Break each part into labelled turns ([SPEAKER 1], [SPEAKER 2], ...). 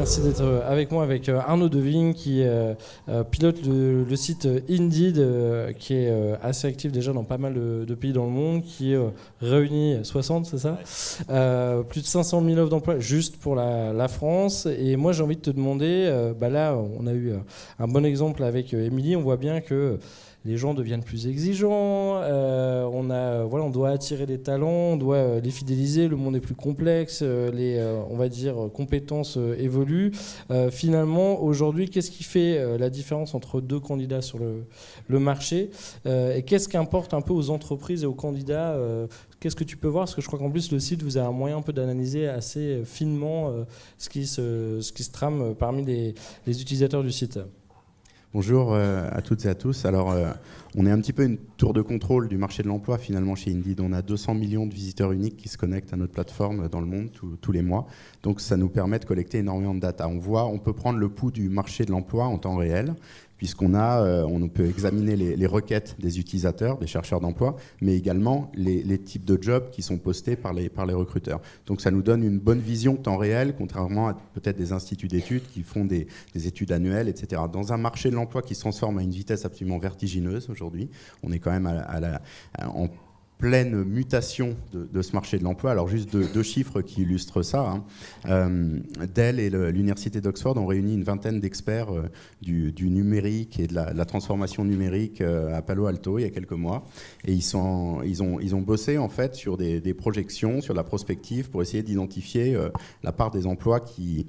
[SPEAKER 1] merci d'être avec moi, avec Arnaud Devigne qui pilote le site Indeed, qui est assez actif déjà dans pas mal de pays dans le monde, qui réunit 60, c'est ça ? Ouais. Plus de 500 000 offres d'emploi juste pour la France. Et moi, j'ai envie de te demander, là, on a eu un bon exemple avec Émilie, on voit bien que les gens deviennent plus exigeants, on doit attirer des talents, on doit les fidéliser, le monde est plus complexe, on va dire, compétences évoluent. Finalement, aujourd'hui, qu'est-ce qui fait la différence entre deux candidats sur le marché et qu'est-ce qui importe un peu aux entreprises et aux candidats qu'est-ce que tu peux voir ? Parce que je crois qu'en plus, le site, vous avez un moyen un peu d'analyser assez finement ce qui se trame parmi les utilisateurs du site.
[SPEAKER 2] Bonjour à toutes et à tous. Alors, on est un petit peu une tour de contrôle du marché de l'emploi finalement chez Indeed. On a 200 millions de visiteurs uniques qui se connectent à notre plateforme dans le monde tous les mois. Donc, ça nous permet de collecter énormément de data. On peut prendre le pouls du marché de l'emploi en temps réel, on peut examiner les requêtes des utilisateurs, des chercheurs d'emploi, mais également les types de jobs qui sont postés par les recruteurs. Donc ça nous donne une bonne vision temps réel, contrairement à peut-être des instituts d'études qui font des études annuelles, etc. Dans un marché de l'emploi qui se transforme à une vitesse absolument vertigineuse aujourd'hui, on est quand même en pleine mutation de ce marché de l'emploi. Alors juste deux chiffres qui illustrent ça. Dell et l'Université d'Oxford ont réuni une vingtaine d'experts du numérique et de la transformation numérique à Palo Alto il y a quelques mois. Et ils ont bossé en fait sur des projections, sur la prospective pour essayer d'identifier la part des emplois qui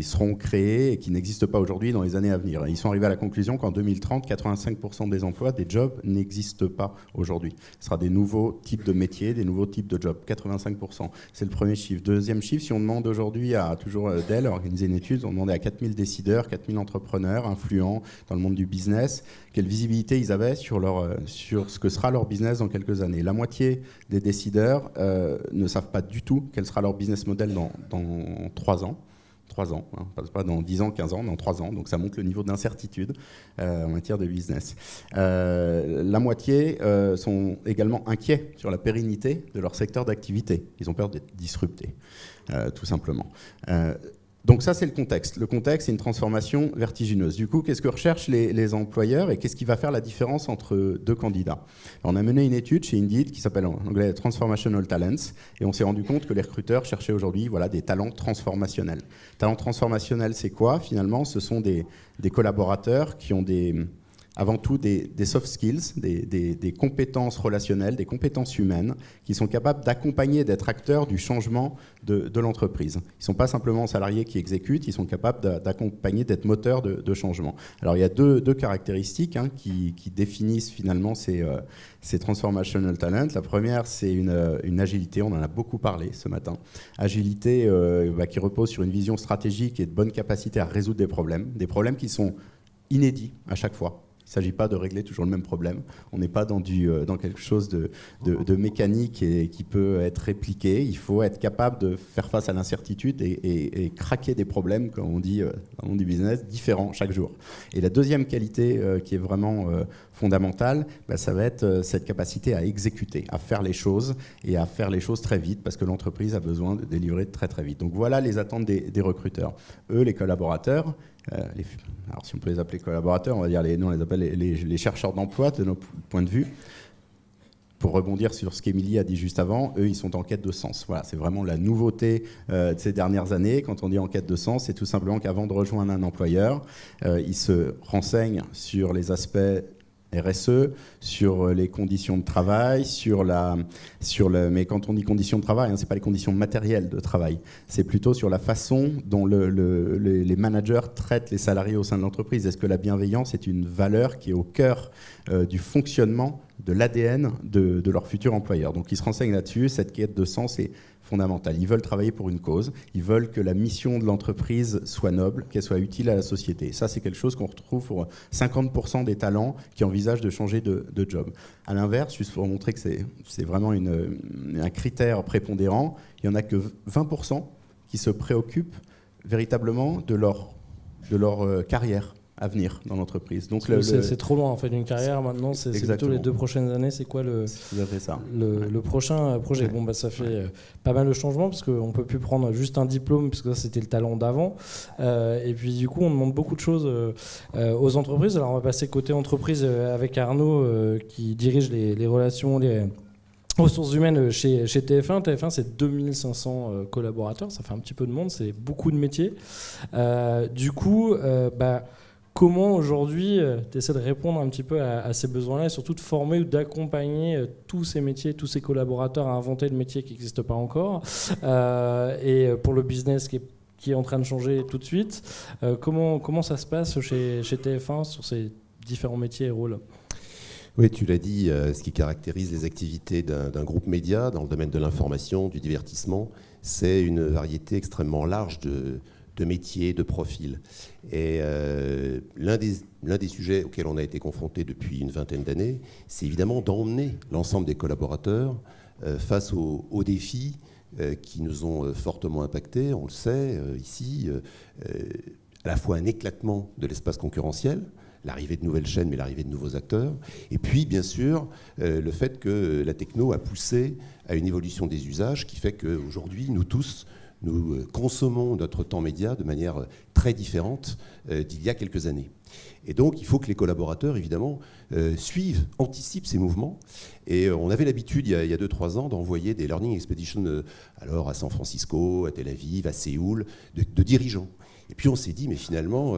[SPEAKER 2] seront créés et qui n'existent pas aujourd'hui dans les années à venir. Et ils sont arrivés à la conclusion qu'en 2030, 85% des emplois, des jobs, n'existent pas aujourd'hui. Ce sera des nouveaux types de métiers, des nouveaux types de jobs, 85%. C'est le premier chiffre. Deuxième chiffre, si on demande aujourd'hui à toujours Dell, organiser une étude, on demandait à 4000 décideurs, 4000 entrepreneurs influents dans le monde du business, quelle visibilité ils avaient sur ce que sera leur business dans quelques années. La moitié des décideurs ne savent pas du tout quel sera leur business model dans 3 ans. 3 ans, pas dans 10 ans, 15 ans, dans 3 ans. Donc ça montre le niveau d'incertitude en matière de business. La moitié sont également inquiets sur la pérennité de leur secteur d'activité. Ils ont peur d'être disruptés, tout simplement. Donc ça, c'est le contexte. Le contexte, c'est une transformation vertigineuse. Du coup, qu'est-ce que recherchent les employeurs et qu'est-ce qui va faire la différence entre deux candidats ? On a mené une étude chez Indeed qui s'appelle en anglais Transformational Talents et on s'est rendu compte que les recruteurs cherchaient aujourd'hui des talents transformationnels. Talents transformationnels, c'est quoi ? Finalement, ce sont des collaborateurs qui ont avant tout des soft skills, des compétences relationnelles, des compétences humaines, qui sont capables d'accompagner, d'être acteurs du changement de l'entreprise. Ils ne sont pas simplement salariés qui exécutent, ils sont capables d'accompagner, d'être moteurs de changement. Alors il y a deux caractéristiques qui définissent finalement ces transformational talents. La première, c'est une agilité, on en a beaucoup parlé ce matin. Agilité qui repose sur une vision stratégique et de bonne capacité à résoudre des problèmes qui sont inédits à chaque fois. Il ne s'agit pas de régler toujours le même problème. On n'est pas dans quelque chose de mécanique et qui peut être répliqué. Il faut être capable de faire face à l'incertitude et craquer des problèmes, comme on dit dans le monde du business, différents chaque jour. Et la deuxième qualité qui est vraiment fondamentale, ça va être cette capacité à exécuter, à faire les choses et à faire les choses très vite parce que l'entreprise a besoin de délivrer très très vite. Donc voilà les attentes des recruteurs. Eux, les collaborateurs, alors si on peut les appeler collaborateurs, on va dire nous on les appelle les chercheurs d'emploi de notre point de vue. Pour rebondir sur ce qu'Émilie a dit juste avant, eux ils sont en quête de sens. Voilà, c'est vraiment la nouveauté de ces dernières années. Quand on dit en quête de sens, c'est tout simplement qu'avant de rejoindre un employeur, ils se renseignent sur les aspects RSE, sur les conditions de travail, mais quand on dit conditions de travail, c'est pas les conditions matérielles de travail, c'est plutôt sur la façon dont les managers traitent les salariés au sein de l'entreprise. Est-ce que la bienveillance est une valeur qui est au cœur du fonctionnement de l'ADN de leur futur employeur? Donc ils se renseignent là-dessus. Cette quête de sens est fondamentale. Ils veulent travailler pour une cause, ils veulent que la mission de l'entreprise soit noble, qu'elle soit utile à la société. Ça, c'est quelque chose qu'on retrouve pour 50% des talents qui envisagent de changer de job. À l'inverse, juste pour montrer que c'est vraiment un critère prépondérant, il n'y en a que 20% qui se préoccupent véritablement de leur carrière. à venir dans l'entreprise. Donc
[SPEAKER 1] c'est trop loin en fait, une carrière maintenant, c'est plutôt les 2 prochaines années. C'est quoi le prochain projet? Bon, ça fait pas mal de changements parce qu'on ne peut plus prendre juste un diplôme, parce que ça c'était le talent d'avant. Et puis du coup, on demande beaucoup de choses aux entreprises. Alors on va passer côté entreprise avec Arnaud qui dirige les relations, les ressources humaines chez TF1. TF1, c'est 2500 collaborateurs, ça fait un petit peu de monde, c'est beaucoup de métiers. Du coup, comment aujourd'hui tu essaies de répondre un petit peu à ces besoins-là et surtout de former ou d'accompagner tous ces métiers, tous ces collaborateurs à inventer le métier qui n'existe pas encore et pour le business qui est en train de changer tout de suite. Comment ça se passe chez TF1 sur ces différents métiers et rôles?
[SPEAKER 3] Oui, tu l'as dit, ce qui caractérise les activités d'un groupe média dans le domaine de l'information, du divertissement, c'est une variété extrêmement large de métiers, de profils. Et l'un des sujets auxquels on a été confronté depuis une vingtaine d'années, c'est évidemment d'emmener l'ensemble des collaborateurs face aux défis qui nous ont fortement impactés. On le sait ici, à la fois un éclatement de l'espace concurrentiel, l'arrivée de nouvelles chaînes, mais l'arrivée de nouveaux acteurs. Et puis, bien sûr, le fait que la techno a poussé à une évolution des usages qui fait qu'aujourd'hui, nous tous, nous consommons notre temps média de manière très différente d'il y a quelques années. Et donc, il faut que les collaborateurs, évidemment, suivent, anticipent ces mouvements. Et on avait l'habitude, il y a 2-3 ans, d'envoyer des Learning Expeditions alors à San Francisco, à Tel Aviv, à Séoul, de dirigeants. Et puis on s'est dit, mais finalement,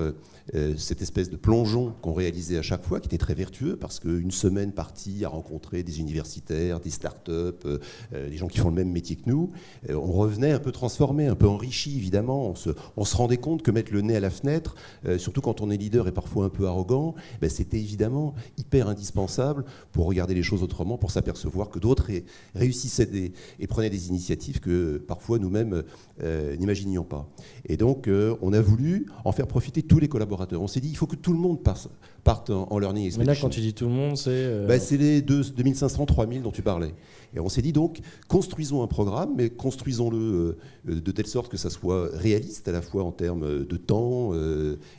[SPEAKER 3] cette espèce de plongeon qu'on réalisait à chaque fois, qui était très vertueux, parce qu'une semaine partie à rencontrer des universitaires, des startups, des gens qui font le même métier que nous, on revenait un peu transformé, un peu enrichi, évidemment. On se rendait compte que mettre le nez à la fenêtre, surtout quand on est leader et parfois un peu arrogant, c'était évidemment hyper indispensable pour regarder les choses autrement, pour s'apercevoir que d'autres réussissaient et prenaient des initiatives que parfois nous-mêmes n'imaginions pas. Et donc, on a voulu en faire profiter tous les collaborateurs. On s'est dit, il faut que tout le monde parte en Learning Expedition.
[SPEAKER 1] Mais là, quand tu dis tout le monde, c'est...
[SPEAKER 3] c'est les 2500, 3000 dont tu parlais. Et on s'est dit donc, construisons un programme, mais construisons-le de telle sorte que ça soit réaliste, à la fois en termes de temps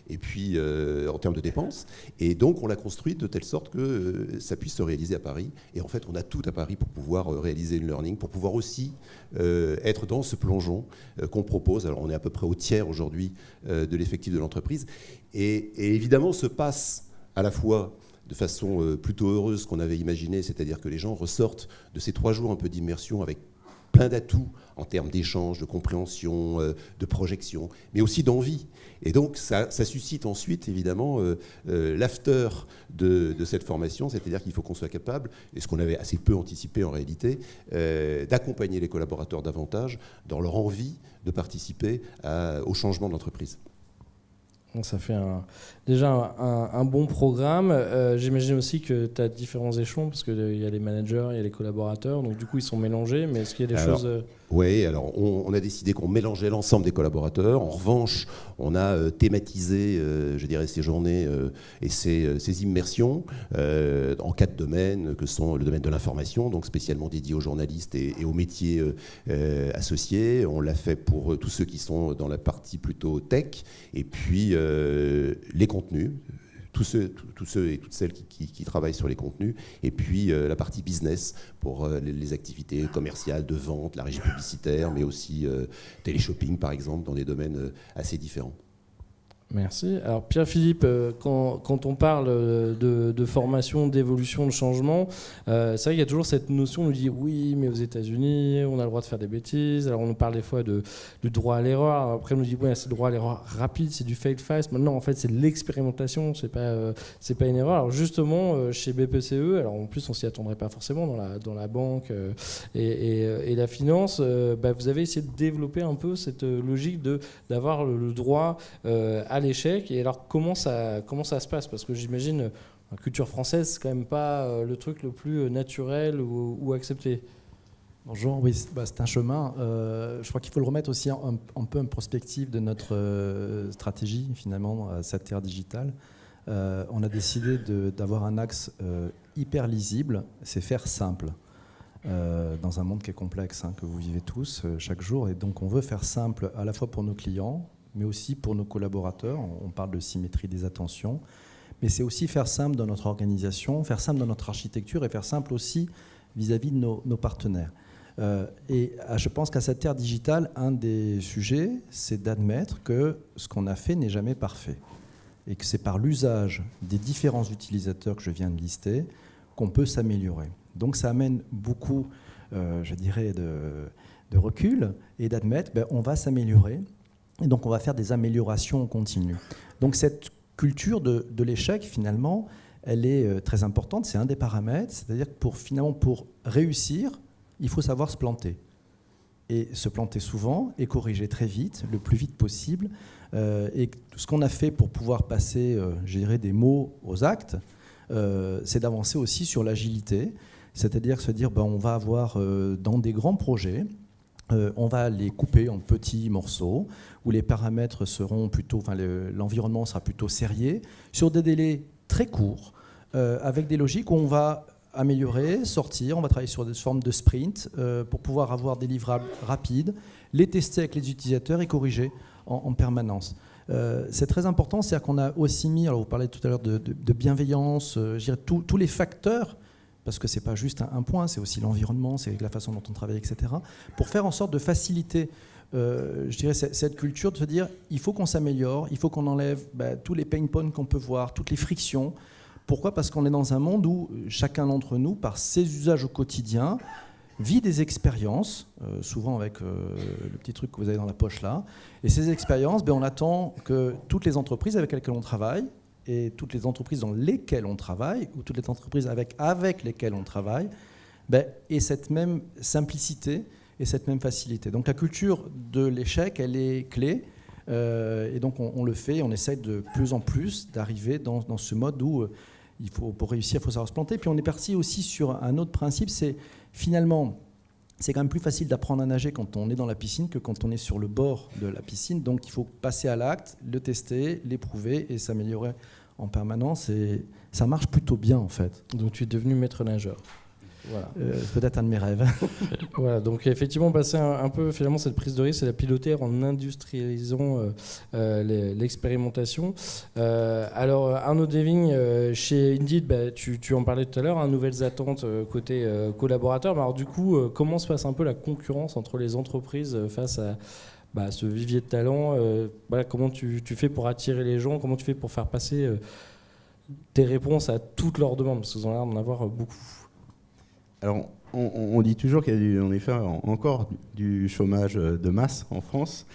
[SPEAKER 3] et puis en termes de dépenses. Et donc, on l'a construit de telle sorte que ça puisse se réaliser à Paris. Et en fait, on a tout à Paris pour pouvoir réaliser une learning, pour pouvoir aussi être dans ce plongeon qu'on propose. Alors, on est à peu près au tiers aujourd'hui de l'effectif de l'entreprise. Et évidemment, se passe à la fois de façon plutôt heureuse qu'on avait imaginé, c'est-à-dire que les gens ressortent de ces 3 jours un peu d'immersion avec plein d'atouts en termes d'échange, de compréhension, de projection, mais aussi d'envie. Et donc ça suscite ensuite évidemment l'after de cette formation, c'est-à-dire qu'il faut qu'on soit capable, et ce qu'on avait assez peu anticipé en réalité, d'accompagner les collaborateurs davantage dans leur envie de participer au changement de l'entreprise.
[SPEAKER 1] Donc ça fait déjà un bon programme. J'imagine aussi que tu as différents échelons, parce qu'il y a les managers, il y a les collaborateurs, donc du coup ils sont mélangés, mais est-ce qu'il y a des choses...
[SPEAKER 3] Oui, alors on a décidé qu'on mélangeait l'ensemble des collaborateurs. En revanche, on a thématisé, je dirais, ces journées et ces immersions en 4 domaines, que sont le domaine de l'information, donc spécialement dédié aux journalistes et aux métiers associés. On l'a fait pour tous ceux qui sont dans la partie plutôt tech, et puis les contenus. Tous ceux et toutes celles qui travaillent sur les contenus, et puis la partie business pour les activités commerciales, de vente, la régie publicitaire, mais aussi téléshopping par exemple, dans des domaines assez différents.
[SPEAKER 1] Merci. Alors Pierre-Philippe, quand on parle de formation, d'évolution, de changement, c'est vrai qu'il y a toujours cette notion, on nous dit oui, mais aux États-Unis, on a le droit de faire des bêtises. Alors on nous parle des fois du droit à l'erreur. Après on nous dit ouais, c'est le droit à l'erreur rapide, c'est du fail fast. Maintenant en fait c'est de l'expérimentation, c'est pas une erreur. Alors justement chez BPCE, alors en plus on s'y attendrait pas forcément dans la banque et la finance, vous avez essayé de développer un peu cette logique d'avoir le droit à l'échec. Et alors comment ça se passe, parce que j'imagine la culture française c'est quand même pas le truc le plus naturel ou accepté.
[SPEAKER 4] Bonjour, oui, c'est un chemin. Je crois qu'il faut le remettre aussi un peu en perspective de notre stratégie finalement à cette ère digitale. On a décidé d'avoir un axe hyper lisible, c'est faire simple. Dans un monde qui est complexe, que vous vivez tous chaque jour, et donc on veut faire simple à la fois pour nos clients, mais aussi pour nos collaborateurs. On parle de symétrie des attentions. Mais c'est aussi faire simple dans notre organisation, faire simple dans notre architecture et faire simple aussi vis-à-vis de nos partenaires. Je pense qu'à cette ère digitale, un des sujets, c'est d'admettre que ce qu'on a fait n'est jamais parfait. Et que c'est par l'usage des différents utilisateurs que je viens de lister qu'on peut s'améliorer. Donc ça amène beaucoup, je dirais, de recul et d'admettre on va s'améliorer. Et donc on va faire des améliorations continues. Donc cette culture de l'échec, finalement, elle est très importante. C'est un des paramètres. C'est-à-dire que pour réussir, il faut savoir se planter. Et se planter souvent et corriger très vite, le plus vite possible. Et ce qu'on a fait pour pouvoir passer, je dirais, des mots aux actes, c'est d'avancer aussi sur l'agilité. C'est-à-dire se dire, on va avoir dans des grands projets, on va les couper en petits morceaux, où les paramètres seront plutôt, l'environnement sera plutôt serré, sur des délais très courts, avec des logiques où on va améliorer, sortir, on va travailler sur des formes de sprint pour pouvoir avoir des livrables rapides, les tester avec les utilisateurs et corriger en permanence. C'est très important, c'est-à-dire qu'on a aussi mis, alors vous parlez tout à l'heure de bienveillance, je dirais tous les facteurs, parce que ce n'est pas juste un point, c'est aussi l'environnement, c'est la façon dont on travaille, etc., pour faire en sorte de faciliter je dirais, cette culture de se dire il faut qu'on s'améliore, il faut qu'on enlève tous les pain points qu'on peut voir, toutes les frictions. Pourquoi ? Parce qu'on est dans un monde où chacun d'entre nous, par ses usages au quotidien, vit des expériences, souvent avec le petit truc que vous avez dans la poche là. Et ces expériences, on attend que toutes les entreprises avec lesquelles on travaille, et toutes les entreprises dans lesquelles on travaille, ou toutes les entreprises avec lesquelles on travaille, aient cette même simplicité et cette même facilité. Donc la culture de l'échec, elle est clé. Et donc on le fait, on essaie de plus en plus d'arriver dans ce mode où pour réussir, il faut savoir se planter. Puis on est parti aussi sur un autre principe, c'est finalement, c'est quand même plus facile d'apprendre à nager quand on est dans la piscine que quand on est sur le bord de la piscine. Donc il faut passer à l'acte, le tester, l'éprouver et s'améliorer en permanence. Et ça marche plutôt bien en fait.
[SPEAKER 1] Donc tu es devenu maître nageur.
[SPEAKER 4] Voilà. Peut-être un de mes rêves.
[SPEAKER 1] Voilà, donc effectivement, passer un peu finalement cette prise de risque, c'est la piloter en industrialisant l'expérimentation. Alors Arnaud Deving, chez Indeed, tu en parlais tout à l'heure, nouvelles attentes côté collaborateurs. Mais alors du coup, comment se passe un peu la concurrence entre les entreprises face à ce vivier de talent comment tu fais pour attirer les gens, comment tu fais pour faire passer tes réponses à toutes leurs demandes, parce que vous en avez l'air d'en avoir beaucoup.
[SPEAKER 2] Alors, on dit toujours qu'il y a en effet encore du chômage de masse en France.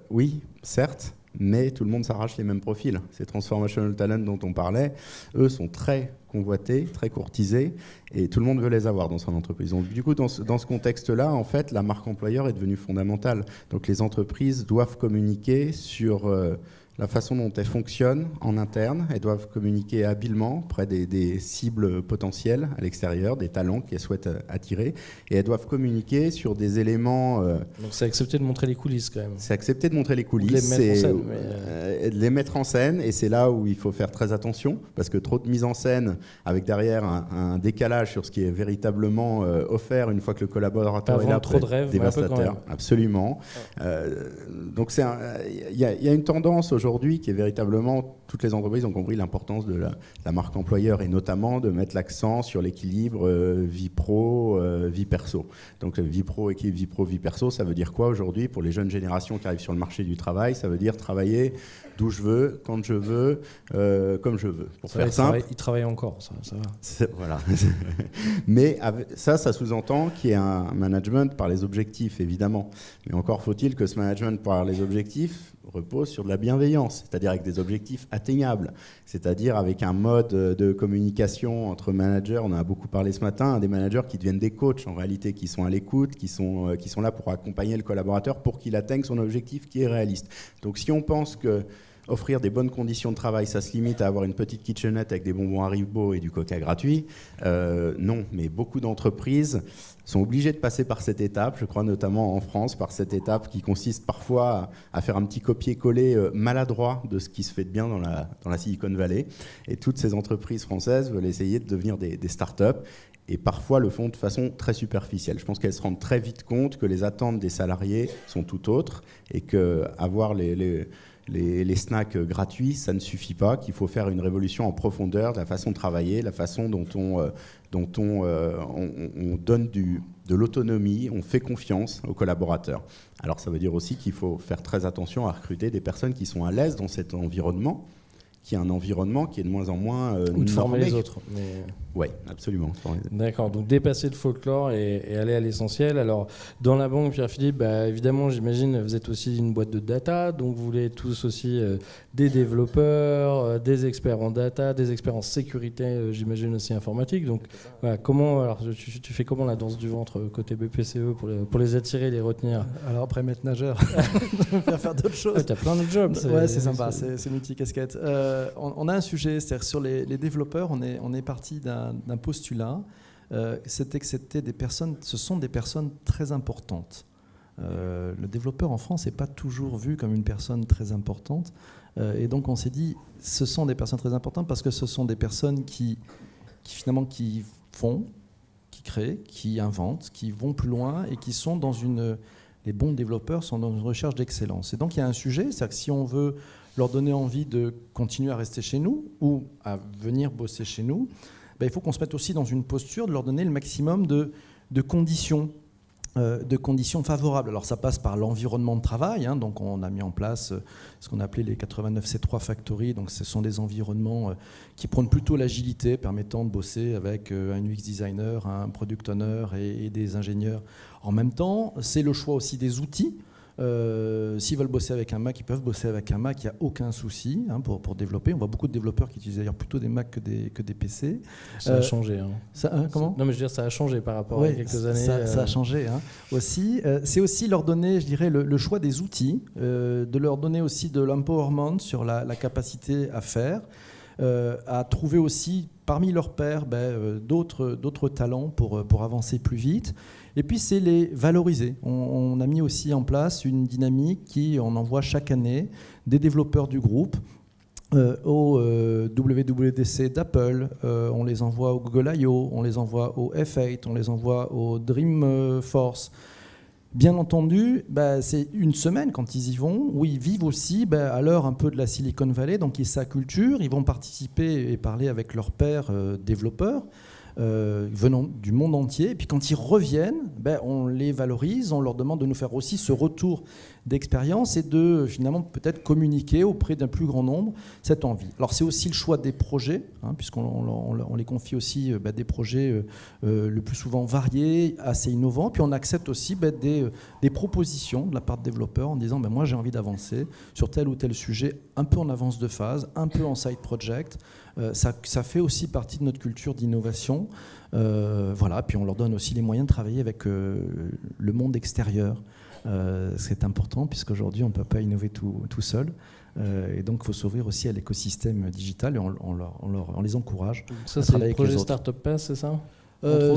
[SPEAKER 2] Oui, certes, mais tout le monde s'arrache les mêmes profils. Ces transformational talent dont on parlait, eux sont très convoités, très courtisés, et tout le monde veut les avoir dans son entreprise. Donc, du coup, dans ce contexte-là, en fait, la marque employeur est devenue fondamentale. Donc, les entreprises doivent communiquer sur la façon dont elles fonctionnent en interne. Elles doivent communiquer habilement près des cibles potentielles à l'extérieur, des talents qu'elles souhaitent attirer. Et elles doivent communiquer sur des éléments...
[SPEAKER 1] Donc c'est accepter de montrer les coulisses quand même.
[SPEAKER 2] C'est accepter de montrer les coulisses. De les mettre en scène. Et c'est là où il faut faire très attention, parce que trop de mise en scène, avec derrière un décalage sur ce qui est véritablement offert une fois que le collaborateur est là,
[SPEAKER 1] trop de rêves,
[SPEAKER 2] dévastateur. Absolument. Donc il y a une tendance aujourd'hui qui est véritablement, toutes les entreprises ont compris l'importance de la marque employeur et notamment de mettre l'accent sur l'équilibre vie pro, vie perso. Donc vie pro, équilibre vie pro, vie perso, ça veut dire quoi aujourd'hui pour les jeunes générations qui arrivent sur le marché du travail? Ça veut dire travailler d'où je veux, quand je veux, comme je veux. Pour faire simple,
[SPEAKER 1] ils travaillent encore, ça va.
[SPEAKER 2] Voilà. Mais ça sous-entend qu'il y ait un management par les objectifs, évidemment. Mais encore faut-il que ce management par les objectifs repose sur de la bienveillance, c'est-à-dire avec des objectifs atteignables, c'est-à-dire avec un mode de communication entre managers. On en a beaucoup parlé ce matin, des managers qui deviennent des coachs en réalité, qui sont à l'écoute, qui sont là pour accompagner le collaborateur pour qu'il atteigne son objectif qui est réaliste. Donc si on pense que offrir des bonnes conditions de travail, ça se limite à avoir une petite kitchenette avec des bonbons Haribo et du coca gratuit. Non, mais beaucoup d'entreprises sont obligées de passer par cette étape, je crois notamment en France, par cette étape qui consiste parfois à faire un petit copier-coller maladroit de ce qui se fait de bien dans la Silicon Valley. Et toutes ces entreprises françaises veulent essayer de devenir des start-up. et parfois le font de façon très superficielle. Je pense qu'elles se rendent très vite compte que les attentes des salariés sont tout autres et qu'avoir les snacks gratuits, ça ne suffit pas, qu'il faut faire une révolution en profondeur de la façon de travailler, la façon dont on donne de l'autonomie, on fait confiance aux collaborateurs. Alors ça veut dire aussi qu'il faut faire très attention à recruter des personnes qui sont à l'aise dans cet environnement, qui est un environnement qui est de moins en moins
[SPEAKER 1] ou de former les autres.
[SPEAKER 2] Oui, absolument.
[SPEAKER 1] D'accord, donc dépasser le folklore et aller à l'essentiel. Alors, dans la banque, Pierre-Philippe, évidemment, j'imagine, vous êtes aussi une boîte de data, donc vous voulez tous aussi des développeurs, des experts en data, des experts en sécurité, j'imagine aussi informatique. Donc, voilà, tu fais comment la danse du ventre côté BPCE pour les attirer, les retenir?
[SPEAKER 4] Alors après maître nageur, faire d'autres choses.
[SPEAKER 1] Ouais, tu as plein de jobs.
[SPEAKER 4] Ouais, c'est sympa, c'est multicasquette. On a un sujet, c'est-à-dire sur les développeurs, on est parti d'un postulat, c'était que ce sont des personnes très importantes. Le développeur en France n'est pas toujours vu comme une personne très importante, et donc on s'est dit, ce sont des personnes très importantes parce que ce sont des personnes qui finalement qui font, qui créent, qui inventent, qui vont plus loin et qui sont les bons développeurs sont dans une recherche d'excellence. Et donc il y a un sujet, c'est que si on veut leur donner envie de continuer à rester chez nous ou à venir bosser chez nous, il faut qu'on se mette aussi dans une posture de leur donner le maximum de conditions favorables. Alors ça passe par l'environnement de travail, donc on a mis en place ce qu'on appelait les 89C3 Factory, donc ce sont des environnements qui prônent plutôt l'agilité, permettant de bosser avec un UX designer, un product owner et des ingénieurs en même temps. C'est le choix aussi des outils. S'ils veulent bosser avec un Mac, ils peuvent bosser avec un Mac, il n'y a aucun souci pour développer. On voit beaucoup de développeurs qui utilisent d'ailleurs plutôt des Mac que des PC.
[SPEAKER 1] Ça a changé.
[SPEAKER 4] Comment ?
[SPEAKER 1] Non, mais je veux dire, ça a changé par rapport à quelques années.
[SPEAKER 4] Ça a changé aussi. C'est aussi leur donner, je dirais, le choix des outils, de leur donner aussi de l'empowerment sur la capacité à faire, à trouver aussi parmi leurs pairs d'autres talents pour avancer plus vite. Et puis, c'est les valoriser. On a mis aussi en place une dynamique on envoie chaque année des développeurs du groupe au WWDC d'Apple, on les envoie au Google I.O., on les envoie au F8, on les envoie au Dreamforce. Bien entendu, c'est une semaine quand ils y vont, où ils vivent aussi à l'heure un peu de la Silicon Valley, donc ils sa culture, ils vont participer et parler avec leurs pairs développeurs, venant du monde entier. Et puis quand ils reviennent, on les valorise, on leur demande de nous faire aussi ce retour d'expérience et de finalement peut-être communiquer auprès d'un plus grand nombre cette envie. Alors c'est aussi le choix des projets, puisqu'on les confie aussi des projets le plus souvent variés, assez innovants. Puis on accepte aussi des propositions de la part de développeurs en disant moi j'ai envie d'avancer sur tel ou tel sujet, un peu en avance de phase, un peu en side project. Ça fait aussi partie de notre culture d'innovation. Voilà. Puis on leur donne aussi les moyens de travailler avec le monde extérieur. C'est important puisqu'aujourd'hui on ne peut pas innover tout seul. Et donc il faut s'ouvrir aussi à l'écosystème digital et on les encourage.
[SPEAKER 1] Ça, c'est le projet Startup Pass, c'est ça ?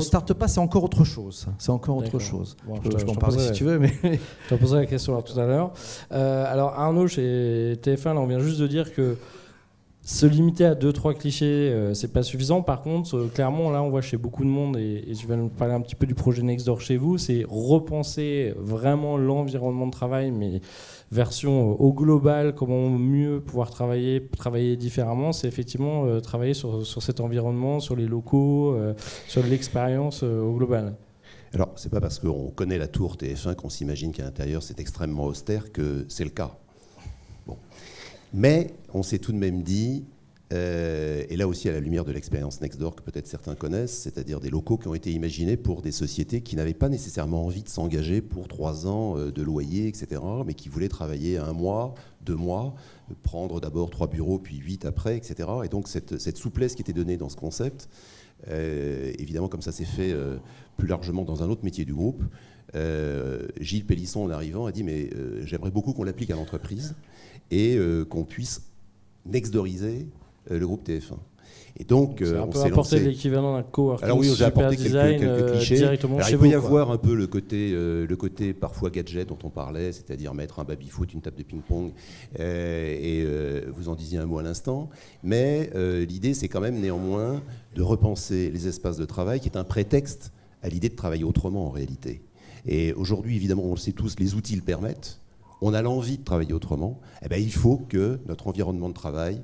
[SPEAKER 4] Startup Pass, c'est encore autre chose. C'est encore autre chose.
[SPEAKER 1] Bon,
[SPEAKER 4] je peux en parler si tu veux. Mais
[SPEAKER 1] je te poserai la question tout à l'heure. Alors Arnaud, chez TF1, là, on vient juste de dire que se limiter à 2-3 clichés, c'est pas suffisant. Par contre, clairement, là, on voit chez beaucoup de monde, et tu vas nous parler un petit peu du projet Nextdoor chez vous, c'est repenser vraiment l'environnement de travail, mais version au global, comment mieux pouvoir travailler différemment. C'est effectivement travailler sur cet environnement, sur les locaux, sur l'expérience au global.
[SPEAKER 3] Alors, c'est pas parce qu'on connaît la tour TF1 qu'on s'imagine qu'à l'intérieur c'est extrêmement austère que c'est le cas. Bon. Mais on s'est tout de même dit, et là aussi à la lumière de l'expérience Nextdoor que peut-être certains connaissent, c'est-à-dire des locaux qui ont été imaginés pour des sociétés qui n'avaient pas nécessairement envie de s'engager pour 3 ans de loyer, etc., mais qui voulaient travailler 1 mois, 2 mois, prendre d'abord 3 bureaux, puis 8 après, etc. Et donc cette souplesse qui était donnée dans ce concept, évidemment comme ça s'est fait plus largement dans un autre métier du groupe, Gilles Pélisson en arrivant a dit mais j'aimerais beaucoup qu'on l'applique à l'entreprise et qu'on puisse nextdooriser le groupe TF1. Et donc,
[SPEAKER 1] c'est un
[SPEAKER 3] on
[SPEAKER 1] peu
[SPEAKER 3] s'est
[SPEAKER 1] apporter
[SPEAKER 3] lancé.
[SPEAKER 1] l'équivalent d'un coworking
[SPEAKER 3] Alors oui, j'ai
[SPEAKER 1] super
[SPEAKER 3] apporté
[SPEAKER 1] design
[SPEAKER 3] quelques clichés.
[SPEAKER 1] directement
[SPEAKER 3] Alors,
[SPEAKER 1] chez
[SPEAKER 3] il
[SPEAKER 1] vous.
[SPEAKER 3] peut y
[SPEAKER 1] quoi.
[SPEAKER 3] avoir un peu le côté parfois gadget dont on parlait, c'est-à-dire mettre un baby-foot, une table de ping-pong, vous en disiez un mot à l'instant. Mais l'idée, c'est quand même néanmoins de repenser les espaces de travail, qui est un prétexte à l'idée de travailler autrement en réalité. Et aujourd'hui, évidemment, on le sait tous, les outils le permettent. On a l'envie de travailler autrement, il faut que notre environnement de travail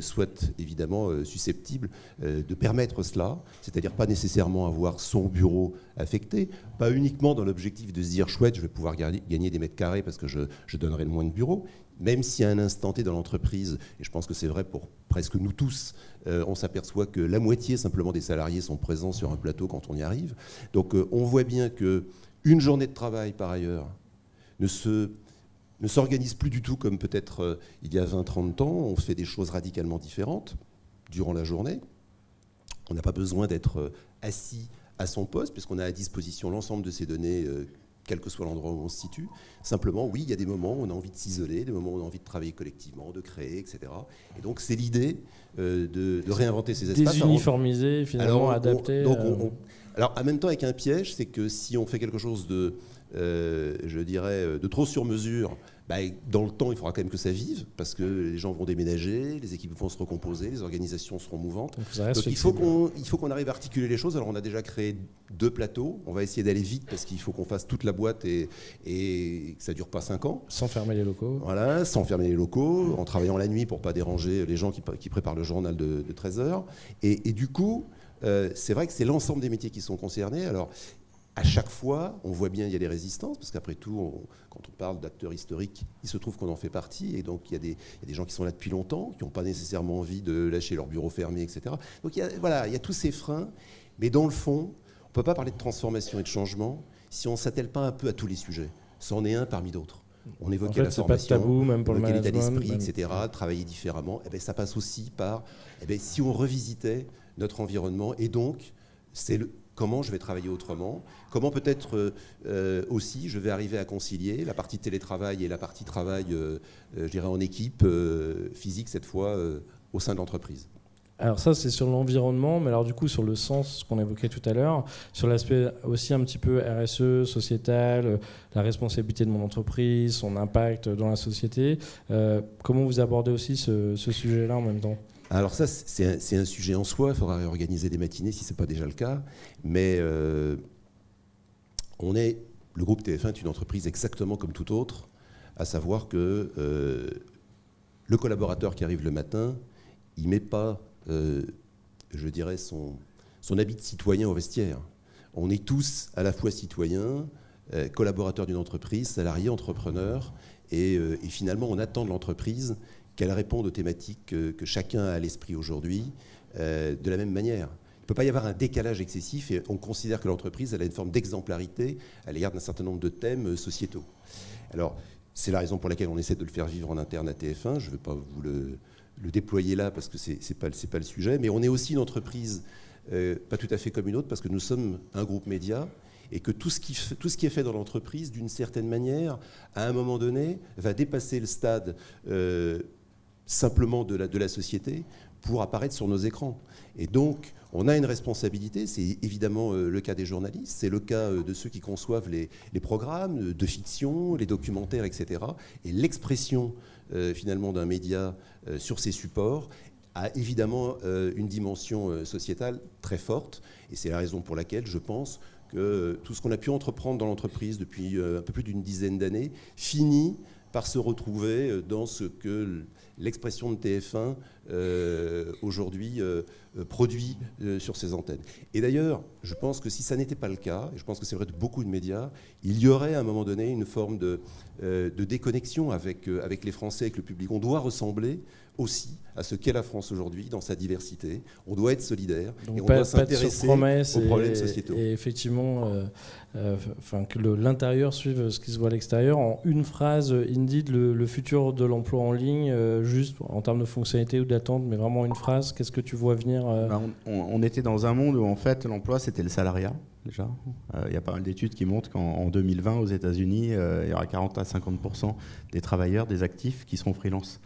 [SPEAKER 3] soit évidemment susceptible de permettre cela, c'est-à-dire pas nécessairement avoir son bureau affecté, pas uniquement dans l'objectif de se dire chouette, je vais pouvoir gagner des mètres carrés parce que je donnerai le moins de bureaux, même si à un instant T dans l'entreprise, et je pense que c'est vrai pour presque nous tous, on s'aperçoit que la moitié simplement des salariés sont présents sur un plateau quand on y arrive. Donc on voit bien qu'une journée de travail par ailleurs ne s'organise plus du tout comme peut-être il y a 20-30 ans. On fait des choses radicalement différentes durant la journée. On n'a pas besoin d'être assis à son poste, puisqu'on a à disposition l'ensemble de ces données, quel que soit l'endroit où on se situe. Simplement, oui, il y a des moments où on a envie de s'isoler, des moments où on a envie de travailler collectivement, de créer, etc. Et donc, c'est l'idée de réinventer ces espaces.
[SPEAKER 1] Désuniformiser, finalement, adapter.
[SPEAKER 3] Alors, en même temps, avec un piège, c'est que si on fait quelque chose de trop sur mesure, dans le temps, il faudra quand même que ça vive, parce que les gens vont déménager, les équipes vont se recomposer, les organisations seront mouvantes. Donc il faut qu'on arrive à articuler les choses. Alors on a déjà créé 2 plateaux. On va essayer d'aller vite, parce qu'il faut qu'on fasse toute la boîte et que ça ne dure pas 5 ans.
[SPEAKER 1] Sans fermer les locaux.
[SPEAKER 3] Voilà, sans fermer les locaux, en travaillant la nuit pour ne pas déranger les gens qui préparent le journal de 13h. Et du coup, c'est vrai que c'est l'ensemble des métiers qui sont concernés. Alors, à chaque fois, on voit bien il y a des résistances, parce qu'après tout, quand on parle d'acteurs historiques, il se trouve qu'on en fait partie, et donc il y a des gens qui sont là depuis longtemps, qui n'ont pas nécessairement envie de lâcher leur bureau fermé, etc. Donc il y a tous ces freins, mais dans le fond, on ne peut pas parler de transformation et de changement si on ne s'attelle pas un peu à tous les sujets. C'en est un parmi d'autres. On évoquait la formation,
[SPEAKER 1] pas de tabou, même pour le
[SPEAKER 3] l'état
[SPEAKER 1] management,
[SPEAKER 3] d'esprit, etc., travailler différemment. Ça passe aussi par, si on revisitait notre environnement, et donc, c'est comment je vais travailler autrement, comment peut-être aussi je vais arriver à concilier la partie télétravail et la partie travail, je dirais en équipe, physique cette fois, au sein de l'entreprise.
[SPEAKER 1] Alors ça, c'est sur l'environnement, mais alors du coup, sur le sens qu'on évoquait tout à l'heure, sur l'aspect aussi un petit peu RSE, sociétal, la responsabilité de mon entreprise, son impact dans la société, comment vous abordez aussi ce sujet-là en même temps ?
[SPEAKER 3] Alors ça, c'est un sujet en soi, il faudra réorganiser des matinées si ce n'est pas déjà le cas, mais le groupe TF1 est une entreprise exactement comme toute autre, à savoir que le collaborateur qui arrive le matin, il ne met pas, je dirais, son habit de citoyen au vestiaire. On est tous à la fois citoyens, collaborateurs d'une entreprise, salariés, entrepreneurs, et finalement on attend de l'entreprise qu'elle réponde aux thématiques que chacun a à l'esprit aujourd'hui de la même manière. Il ne peut pas y avoir un décalage excessif, et on considère que l'entreprise elle a une forme d'exemplarité à l'égard d'un certain nombre de thèmes sociétaux. Alors, c'est la raison pour laquelle on essaie de le faire vivre en interne à TF1. Je ne vais pas vous le déployer là, parce que ce n'est pas le sujet, mais on est aussi une entreprise pas tout à fait comme une autre, parce que nous sommes un groupe média, et que tout ce qui est fait dans l'entreprise, d'une certaine manière, à un moment donné, va dépasser le stade simplement de la société pour apparaître sur nos écrans. Et donc, on a une responsabilité, c'est évidemment le cas des journalistes, c'est le cas de ceux qui conçoivent les programmes de fiction, les documentaires, etc. Et l'expression, finalement, d'un média sur ces supports a évidemment une dimension sociétale très forte. Et c'est la raison pour laquelle je pense que tout ce qu'on a pu entreprendre dans l'entreprise depuis un peu plus d'une dizaine d'années finit par se retrouver dans ce que l'expression de TF1 aujourd'hui produit sur ses antennes. Et d'ailleurs, je pense que si ça n'était pas le cas, et je pense que c'est vrai de beaucoup de médias, il y aurait à un moment donné une forme de déconnexion avec les Français, avec le public. On doit ressembler aussi à ce qu'est la France aujourd'hui dans sa diversité. On doit être solidaire.
[SPEAKER 1] Donc
[SPEAKER 3] et on doit s'intéresser aux problèmes sociétaux.
[SPEAKER 1] Et effectivement, que l'intérieur suive ce qui se voit à l'extérieur. En une phrase, Indeed, le futur de l'emploi en ligne, juste en termes de fonctionnalité ou d'attente, mais vraiment une phrase, qu'est-ce que tu vois venir
[SPEAKER 2] on était dans un monde où en fait l'emploi c'était le salariat déjà. Il y a pas mal d'études qui montrent qu'en 2020 aux États-Unis, il y aura 40 à 50% des travailleurs, des actifs qui seront freelance.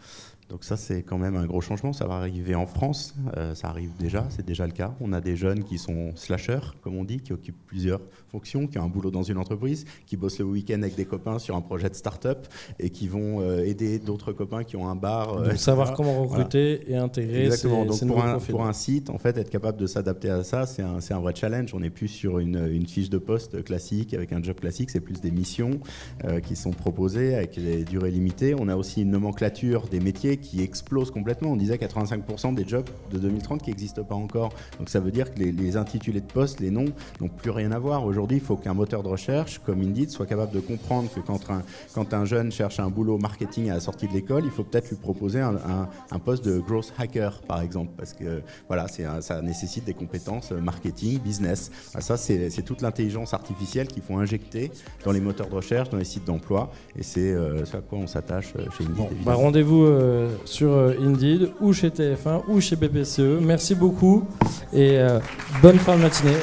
[SPEAKER 2] Donc ça, c'est quand même un gros changement. Ça va arriver en France, ça arrive déjà, c'est déjà le cas. On a des jeunes qui sont slashers, comme on dit, qui occupent plusieurs fonctions, qui ont un boulot dans une entreprise, qui bossent le week-end avec des copains sur un projet de start-up et qui vont aider d'autres copains qui ont un bar.
[SPEAKER 1] Donc savoir comment recruter et intégrer
[SPEAKER 2] Exactement.
[SPEAKER 1] ces
[SPEAKER 2] Donc
[SPEAKER 1] nouveaux profils.
[SPEAKER 2] pour un site, en fait, être capable de s'adapter à ça, c'est un vrai challenge. On n'est plus sur une fiche de poste classique avec un job classique, c'est plus des missions qui sont proposées avec des durées limitées. On a aussi une nomenclature des métiers qui explose complètement. On disait 85% des jobs de 2030 qui n'existent pas encore. Donc ça veut dire que les intitulés de poste, les noms, n'ont plus rien à voir. Aujourd'hui, il faut qu'un moteur de recherche comme Indeed soit capable de comprendre que quand un jeune cherche un boulot marketing à la sortie de l'école, il faut peut-être lui proposer un poste de growth hacker, par exemple, parce que voilà, ça nécessite des compétences marketing, business. Ça, c'est toute l'intelligence artificielle qu'il faut injecter dans les moteurs de recherche, dans les sites d'emploi, et c'est ce à quoi on s'attache chez Indeed.
[SPEAKER 1] Bon, rendez-vous sur Indeed ou chez TF1 ou chez BPCE. Merci beaucoup et bonne fin de matinée.